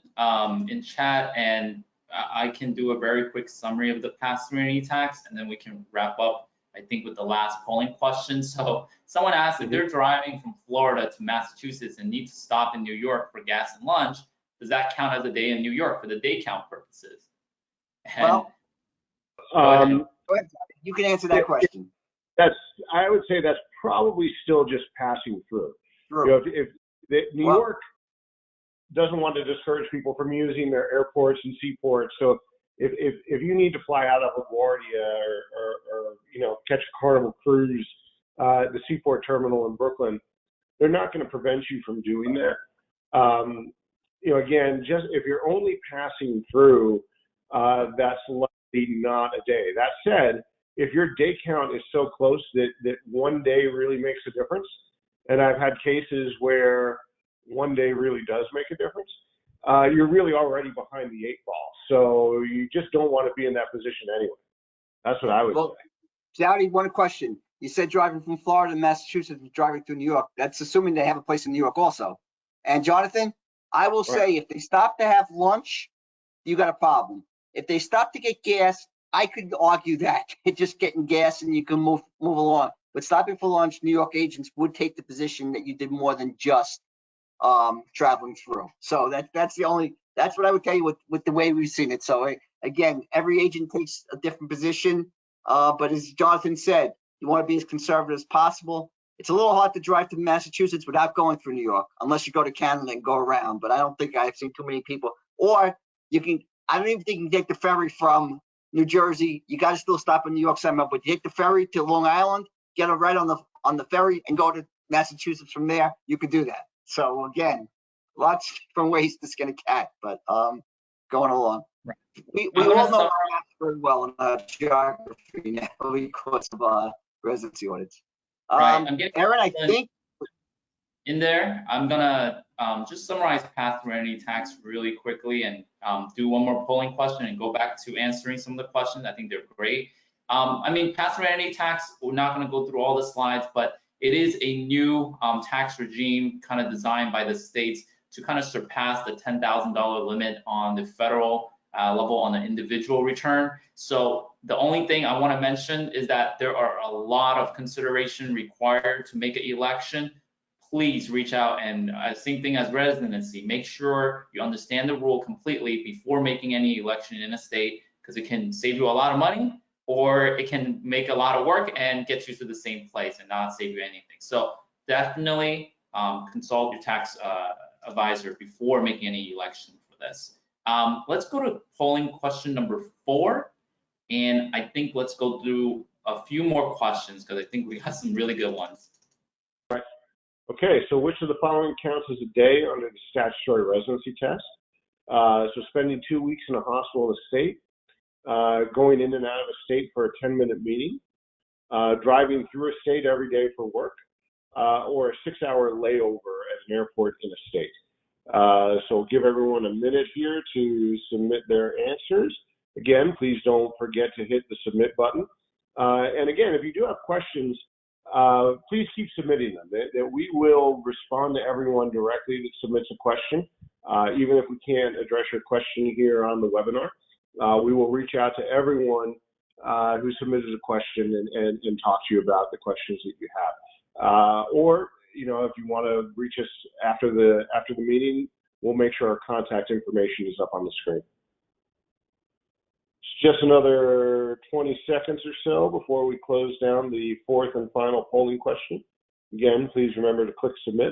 in chat, and I can do a very quick summary of the past serenity tax, and then we can wrap up, I think, with the last polling question. So someone asked if they're driving from Florida to Massachusetts and need to stop in New York for gas and lunch, does that count as a day in New York for the day count purposes? And Well, go ahead. you can answer that question. I would say that's probably still just passing through. True. You know, if New York doesn't want to discourage people from using their airports and seaports, so if you need to fly out of LaGuardia or you know, catch a Carnival cruise, the seaport terminal in Brooklyn, they're not going to prevent you from doing that. You know, again, just if you're only passing through, that's likely not a day. That said, if your day count is so close that one day really makes a difference, and I've had cases where one day really does make a difference, you're really already behind the 8 ball. So you just don't want to be in that position anyway. That's what I would say. Dowdy, one question. You said driving from Florida to Massachusetts, driving through New York. That's assuming they have a place in New York also. And Jonathan, I will say, if they stop to have lunch, you got a problem. If they stop to get gas, I could argue that it's just getting gas and you can move along. But stopping for lunch, New York agents would take the position that you did more than just traveling through. So that's what I would tell you with the way we've seen it. So again, every agent takes a different position. But as Jonathan said, you want to be as conservative as possible. It's a little hard to drive to Massachusetts without going through New York, unless you go to Canada and go around. But I don't think I've seen too many people. Or you can, I don't even think you can take the ferry from New Jersey. You got to still stop in New York somehow. But you take the ferry to Long Island, get a ride on the ferry, and go to Massachusetts from there. You could do that. So again, lots of different ways to skin a cat. But going along. Right. We all know our maps very well in geography now because of residency audits. Right. I'm getting Aaron, I think in there. I'm gonna just summarize past serenity tax really quickly and do one more polling question and go back to answering some of the questions. I think they're great. I mean, past serenity tax, we're not gonna go through all the slides, but it is a new tax regime kind of designed by the states to kind of surpass the $10,000 limit on the federal level on the individual return. So the only thing I want to mention is that there are a lot of consideration required to make an election. Please reach out, and same thing as residency. Make sure you understand the rule completely before making any election in a state, because it can save you a lot of money, or it can make a lot of work and get you to the same place and not save you anything. So definitely consult your tax advisor before making any election for this. Let's go to polling question number 4. And I think let's go through a few more questions because I think we got some really good ones. Right. Okay, so which of the following counts as a day under the statutory residency test? So spending 2 weeks in a hospital in a state, going in and out of a state for a 10-minute meeting, driving through a state every day for work, or a 6-hour layover at an airport in a state. So we'll give everyone a minute here to submit their answers. Again, please don't forget to hit the submit button. And again, if you do have questions, please keep submitting them. That we will respond to everyone directly that submits a question. Even if we can't address your question here on the webinar, we will reach out to everyone who submitted a question and talk to you about the questions that you have. Or, you know, if you want to reach us after the meeting, we'll make sure our contact information is up on the screen. Just another 20 seconds or so before we close down the fourth and final polling question. Again, please remember to click submit.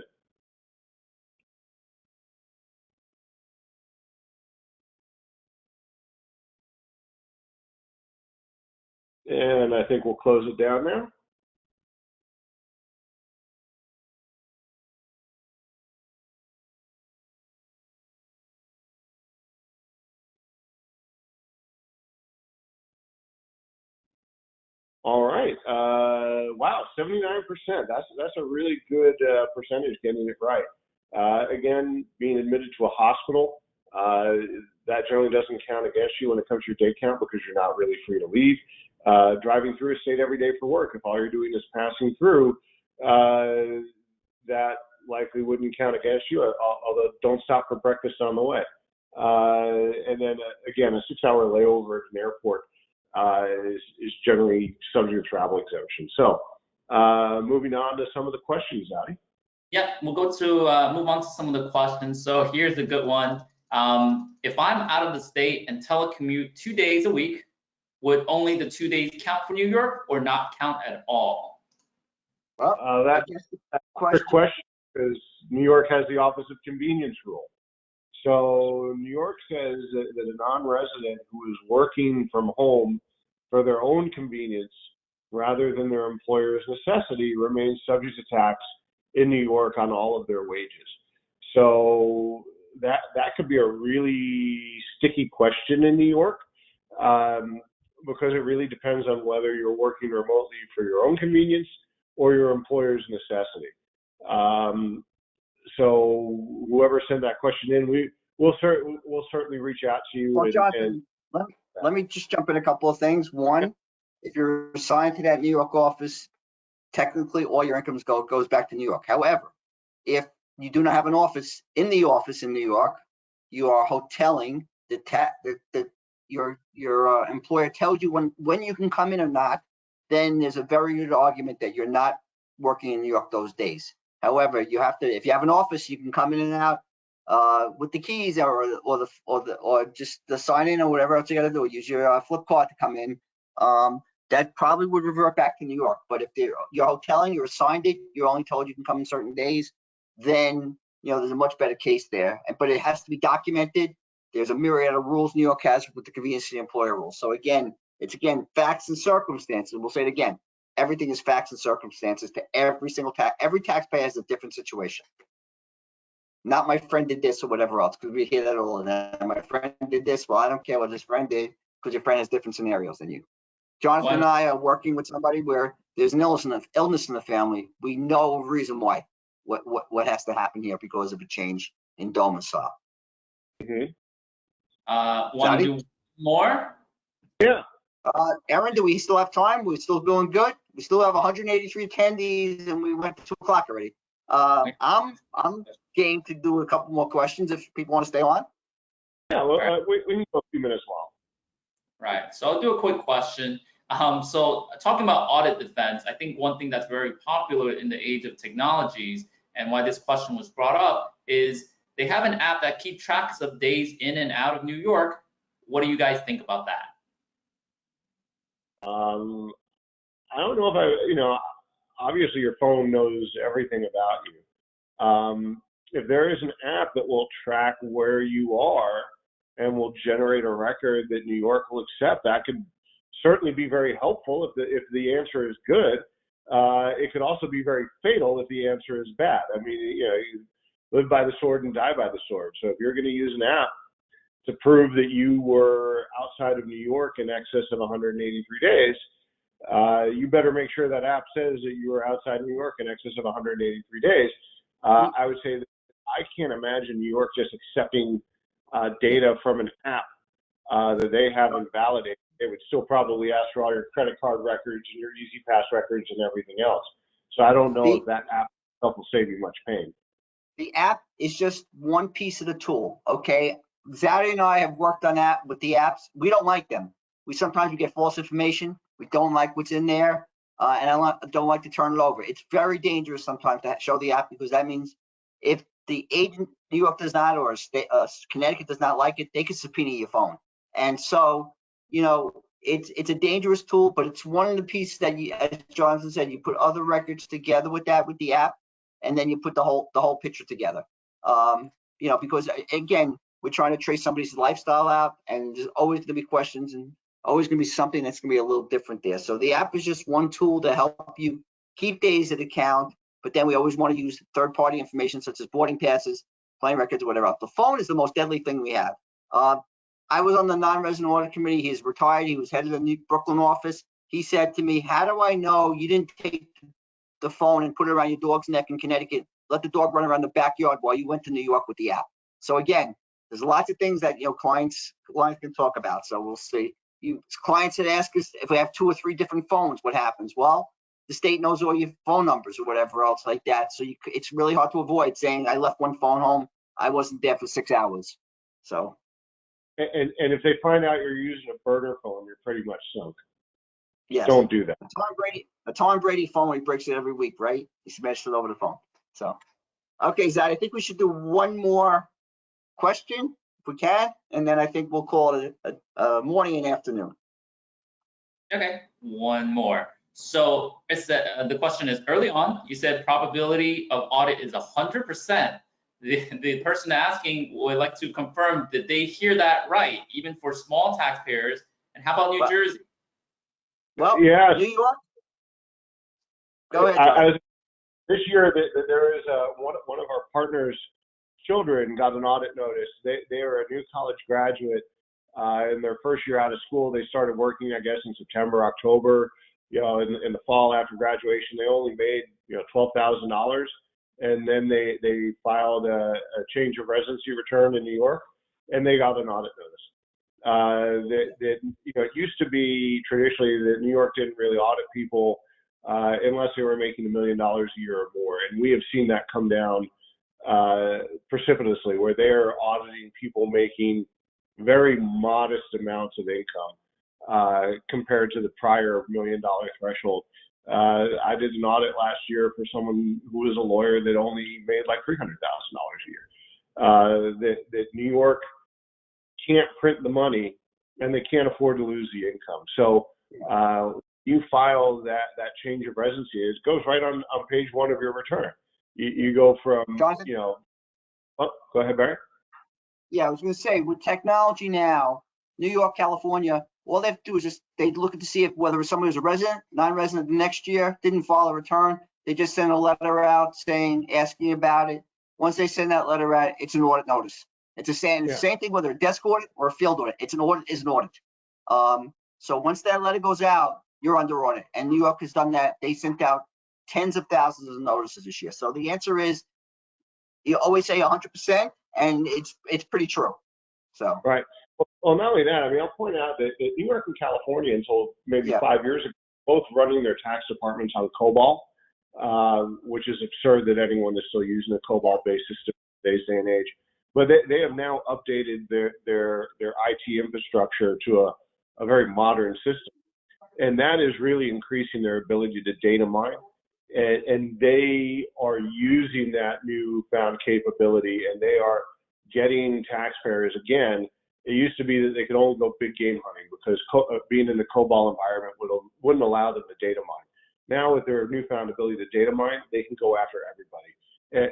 And I think we'll close it down now. All right. Wow, 79%. That's a really good percentage getting it right. Again, being admitted to a hospital, that generally doesn't count against you when it comes to your day count because you're not really free to leave. Driving through a state every day for work, if all you're doing is passing through, that likely wouldn't count against you, although don't stop for breakfast on the way. And then again, a 6-hour layover at an airport is generally subject to travel exemption. So moving on to some of the questions, Adi. Yeah, we'll go to move on to some of the questions. So here's a good one. If I'm out of the state and telecommute 2 days a week, would only the 2 days count for New York or not count at all? Well, That's a a question because New York has the Office of Convenience rule. So New York says that a non-resident who is working from home for their own convenience rather than their employer's necessity remains subject to tax in New York on all of their wages. So that could be a really sticky question in New York because it really depends on whether you're working remotely for your own convenience or your employer's necessity. So whoever sent that question in, we'll certainly reach out to you. Well, Jonathan, let me just jump in a couple of things. One, if you're assigned to that New York office, technically all your incomes goes back to New York. However, if you do not have an office in New York, you are hoteling your employer tells you when you can come in or not, then there's a very good argument that you're not working in New York those days. However, you have to, if you have an office, you can come in and out with the keys or just the sign in or whatever else you got to do. Use your flip card to come in. That probably would revert back to New York. But if you're hoteling, you're assigned it, you're only told you can come in certain days, then there's a much better case there. But it has to be documented. There's a myriad of rules New York has with the convenience of the employer rules. So again, it's facts and circumstances. We'll say it again. Everything is facts and circumstances to every single every taxpayer has a different situation. Not my friend did this or whatever else, because we hear that all the time. My friend did this. Well, I don't care what his friend did, because your friend has different scenarios than you. Jonathan and I are working with somebody where there's an illness in the family. We know a reason why. What has to happen here because of a change in domicile. Mm-hmm. Want to do more? Yeah. Aaron, do we still have time? We're still doing good. We still have 183 attendees, and we went to 2 o'clock already. I'm game to do a couple more questions if people want to stay on. Yeah, well, we can go a few minutes long. Right. So I'll do a quick question. So talking about audit defense, I think one thing that's very popular in the age of technologies and why this question was brought up is they have an app that keeps tracks of days in and out of New York. What do you guys think about that? I don't know if obviously your phone knows everything about you. If there is an app that will track where you are and will generate a record that New York will accept, that could certainly be very helpful if the answer is good. It could also be very fatal if the answer is bad. I mean, you live by the sword and die by the sword. So if you're going to use an app to prove that you were outside of New York in excess of 183 days, you better make sure that app says that you were outside New York in excess of 183 days. I would say that I can't imagine New York just accepting data from an app that they haven't validated. They would still probably ask for all your credit card records and your E-ZPass records and everything else. So I don't know if that app itself will save you much pain. The app is just one piece of the tool, okay? Zaddy and I have worked on that with the apps. We don't like them. Sometimes we get false information. We don't like what's in there, and I don't like to turn it over. It's very dangerous sometimes to show the app because that means if the agent, New York does not, or Connecticut does not like it, they can subpoena your phone. And so you know, it's a dangerous tool, but it's one of the pieces that you, as Jonathan said, you put other records together with the app, and then you put the whole picture together. You know, because again, we're trying to trace somebody's lifestyle out, and there's always going to be questions and always going to be something that's going to be a little different there. So the app is just one tool to help you keep days at account, but then we always want to use third-party information such as boarding passes, plane records, or whatever else. The phone is the most deadly thing we have. I was on the non-resident audit committee. He's retired. He was head of the New Brooklyn office. He said to me, "How do I know you didn't take the phone and put it around your dog's neck in Connecticut, let the dog run around the backyard while you went to New York with the app?" So again, there's lots of things that, you know, clients can talk about. So we'll see. Clients that ask us if we have 2 or 3 different phones, what happens? Well, the state knows all your phone numbers or whatever else like that. So it's really hard to avoid saying I left one phone home. I wasn't there for 6 hours. So. And if they find out you're using a burner phone, you're pretty much sunk. Yes. Don't do that. A Tom Brady phone, he breaks it every week, right? He smashed it over the phone. So, okay, Zad, I think we should do one more question if we can, and then I think we'll call it a morning and afternoon. Okay, one more. So it's the question is, early on, you said probability of audit is 100%. The person asking would like to confirm that they hear that right, even for small taxpayers. And how about New Jersey? Well, yes. New York. Go ahead, John. This year, there is one of our partners' children got an audit notice. They are a new college graduate in their first year out of school. They started working, I guess, in September, October. You know, in the fall after graduation, they only made, you know, $12,000. And then they filed a change of residency return in New York, and they got an audit notice. That you know, it used to be traditionally that New York didn't really audit people unless they were making $1 million a year or more, and we have seen that come down precipitously, where they're auditing people making very modest amounts of income compared to the prior $1 million threshold. I did an audit last year for someone who was a lawyer that only made like $300,000 a year. That New York can't print the money, and they can't afford to lose the income. So you file that change of residency. It goes right on page 1 of your return. You go from, Jonathan? you know, oh, go ahead, Barry. Yeah, I was going to say, with technology now, New York, California, all they have to do is just they look to see if whether somebody was a resident, non-resident the next year, didn't file a return. They just send a letter out asking about it. Once they send that letter out, it's an audit notice. It's the same thing whether a desk audit or a field audit. It's an audit is an audit. So once that letter goes out, you're under audit. And New York has done that. They sent out tens of thousands of notices this year. So the answer is, you always say 100%, and it's pretty true. So right. Well, not only that, I mean, I'll point out that New York and California, until maybe 5 years ago, both running their tax departments on COBOL, which is absurd that anyone is still using a COBOL-based system in today's day and age. But they have now updated their IT infrastructure to a very modern system, and that is really increasing their ability to data mine. And they are using that newfound capability, and they are getting taxpayers again. It used to be that they could only go big game hunting because being in the COBOL environment wouldn't allow them to data mine. Now with their newfound ability to data mine, they can go after everybody.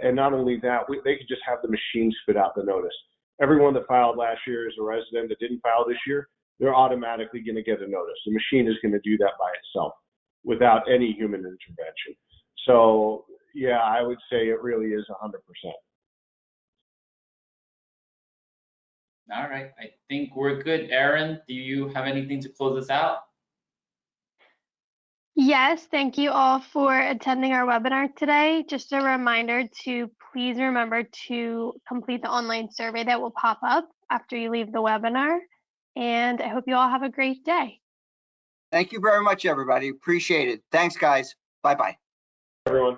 And not only that, they could just have the machine spit out the notice. Everyone that filed last year as a resident that didn't file this year, they're automatically going to get a notice. The machine is going to do that by itself without any human intervention. So yeah, I would say it really is 100%. All right, I think we're good. Erin, do you have anything to close us out? Yes, thank you all for attending our webinar today. Just a reminder to please remember to complete the online survey that will pop up after you leave the webinar. And I hope you all have a great day. Thank you very much, everybody. Appreciate it. Thanks, guys. Bye-bye. Everyone.